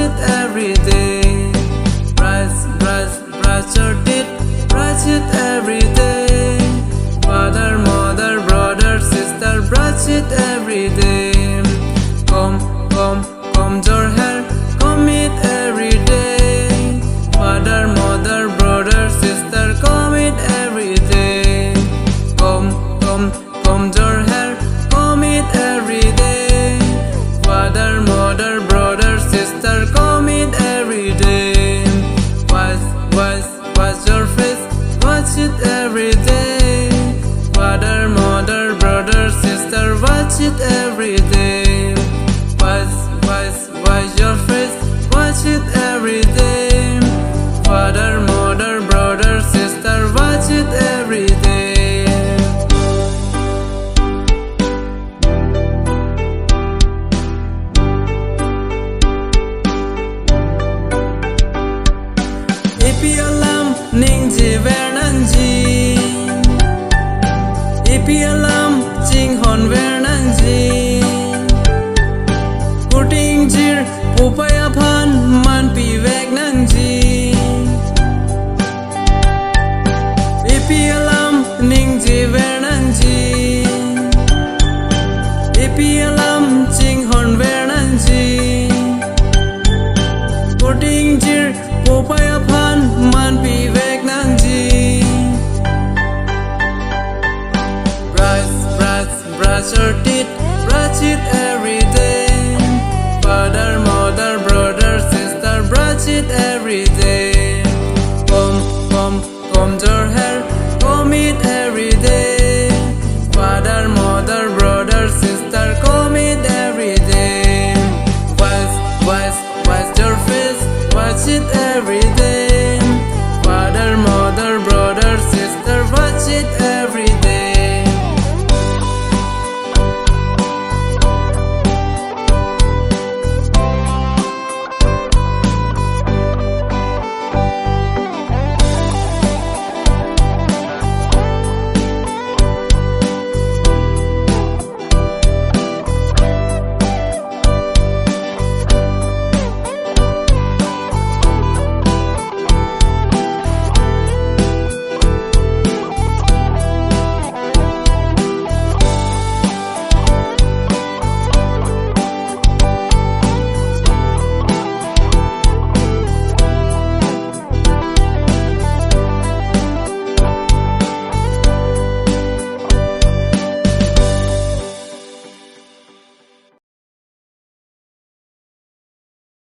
it every day. Brush your teeth, brush it every day. Father, mother, brother, sister, brush it every day. Comb your hair, comb it every day. Father, mother, brother, sister, comb it every day. Comb your hair, comb it every day. Father, mother, brother, sister, comb it every day. Wash your face, wash it every day. Father, mother, brother, sister, wash it every day. Wash your face, wash it every day. Father, mother, brother, sister, wash it every day. Ipialam ningji vernanji, Ipialam jinghon vernanji. Kuting jir upaya phan man pi vek nangji. Ipialam ningji vernanji, Ipialam jinghon vernanji. Kuting jir upaya phan man pi vek nangji. Brush your teeth, brush it every day. Father, mother, brother, sister, brush it every day. Comb your hair, comb it every day. Father, mother, brother, sister, comb it every day.